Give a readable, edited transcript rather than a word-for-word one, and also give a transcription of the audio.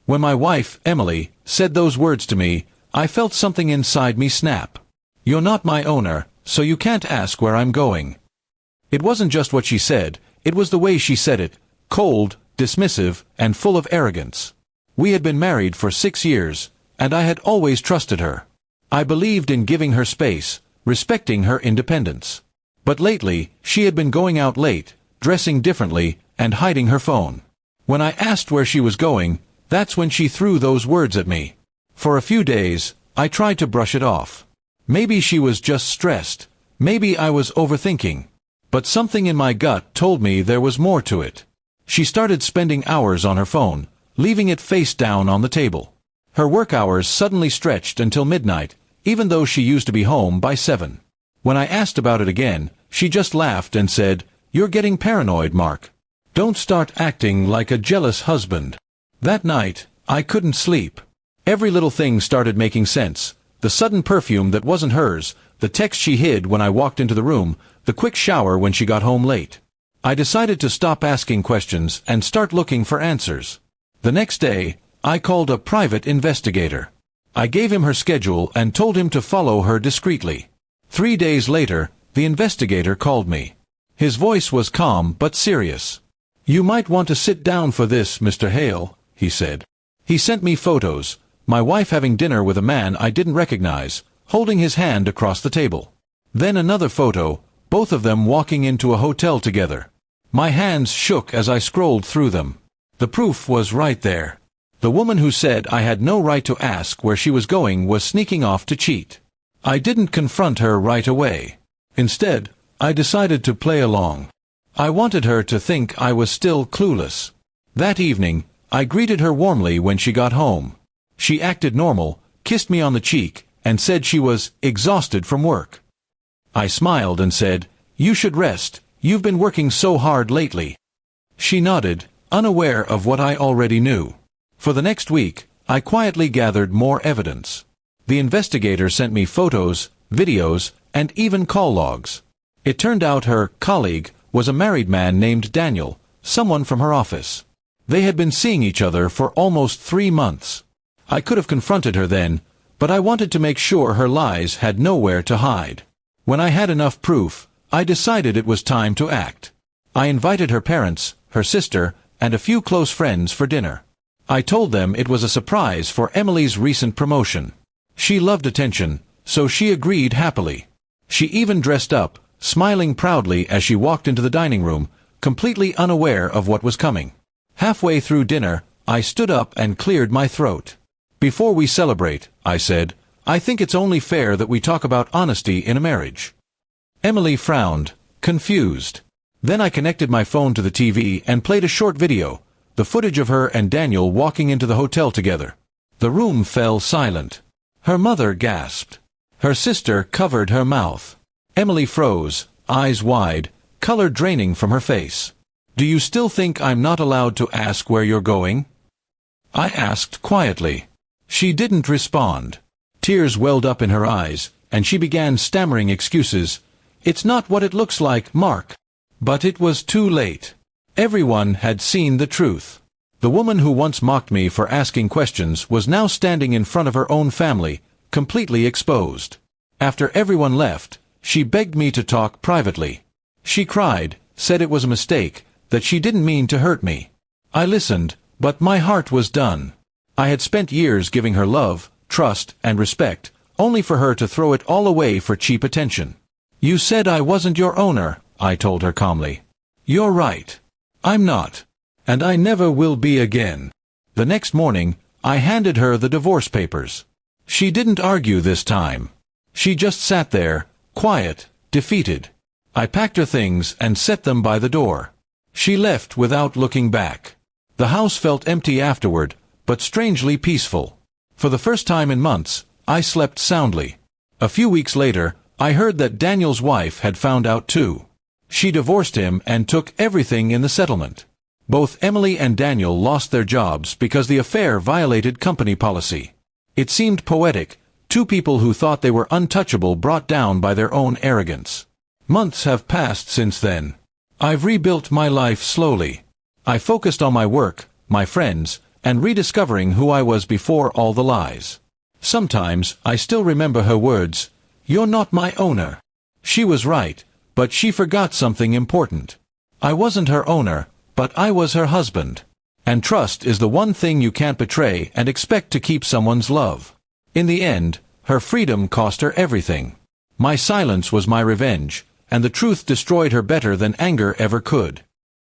When my wife, Emily, said those words to me, I felt something inside me snap. You're not my owner, so you can't ask where I'm going. It wasn't just what she said, it was the way she said it, cold, dismissive, and full of arrogance. We had been married for 6 years, and I had always trusted her. I believed in giving her space, respecting her independence. But lately, she had been going out late, dressing differently, and hiding her phone. When I asked where she was going, that's when she threw those words at me. For a few days, I tried to brush it off. Maybe she was just stressed. Maybe I was overthinking. But something in my gut told me there was more to it. She started spending hours on her phone, leaving it face down on the table. Her work hours suddenly stretched until midnight, even though she used to be home by 7. When I asked about it again, she just laughed and said, "You're getting paranoid, Mark. Don't start acting like a jealous husband." That night, I couldn't sleep. Every little thing started making sense. The sudden perfume that wasn't hers, the text she hid when I walked into the room, the quick shower when she got home late. I decided to stop asking questions and start looking for answers. The next day, I called a private investigator. I gave him her schedule and told him to follow her discreetly. 3 days later, the investigator called me. His voice was calm but serious. "You might want to sit down for this, Mr. Hale," he said. He sent me photos, my wife having dinner with a man I didn't recognize, holding his hand across the table. Then another photo, both of them walking into a hotel together. My hands shook as I scrolled through them. The proof was right there. The woman who said I had no right to ask where she was going was sneaking off to cheat. I didn't confront her right away. Instead, I decided to play along. I wanted her to think I was still clueless. That evening, I greeted her warmly when she got home. She acted normal, kissed me on the cheek, and said she was exhausted from work. I smiled and said, "You should rest, you've been working so hard lately." She nodded, unaware of what I already knew. For the next week, I quietly gathered more evidence. The investigator sent me photos, videos, and even call logs. It turned out her colleague was a married man named Daniel, someone from her office. They had been seeing each other for almost 3 months. I could have confronted her then, but I wanted to make sure her lies had nowhere to hide. When I had enough proof, I decided it was time to act. I invited her parents, her sister, and a few close friends for dinner. I told them it was a surprise for Emily's recent promotion. She loved attention, so she agreed happily. She even dressed up, smiling proudly as she walked into the dining room, completely unaware of what was coming. Halfway through dinner, I stood up and cleared my throat. "Before we celebrate," I said, "I think it's only fair that we talk about honesty in a marriage." Emily frowned, confused. Then I connected my phone to the TV and played a short video, the footage of her and Daniel walking into the hotel together. The room fell silent. Her mother gasped. Her sister covered her mouth. Emily froze, eyes wide, color draining from her face. "Do you still think I'm not allowed to ask where you're going?" I asked quietly. She didn't respond. Tears welled up in her eyes, and she began stammering excuses. "It's not what it looks like, Mark." But it was too late. Everyone had seen the truth. The woman who once mocked me for asking questions was now standing in front of her own family, completely exposed. After everyone left, she begged me to talk privately. She cried, said it was a mistake, that she didn't mean to hurt me. I listened, but my heart was done. I had spent years giving her love, trust, and respect, only for her to throw it all away for cheap attention. "You said I wasn't your owner," I told her calmly. "You're right. I'm not. And I never will be again." The next morning, I handed her the divorce papers. She didn't argue this time. She just sat there, quiet, defeated. I packed her things and set them by the door. She left without looking back. The house felt empty afterward, but strangely peaceful. For the first time in months, I slept soundly. A few weeks later, I heard that Daniel's wife had found out too. She divorced him and took everything in the settlement. Both Emily and Daniel lost their jobs because the affair violated company policy. It seemed poetic, two people who thought they were untouchable brought down by their own arrogance. Months have passed since then. I've rebuilt my life slowly. I focused on my work, my friends, and rediscovering who I was before all the lies. Sometimes, I still remember her words, "You're not my owner." She was right, but she forgot something important. I wasn't her owner, but I was her husband. And trust is the one thing you can't betray and expect to keep someone's love. In the end, her freedom cost her everything. My silence was my revenge, and the truth destroyed her better than anger ever could.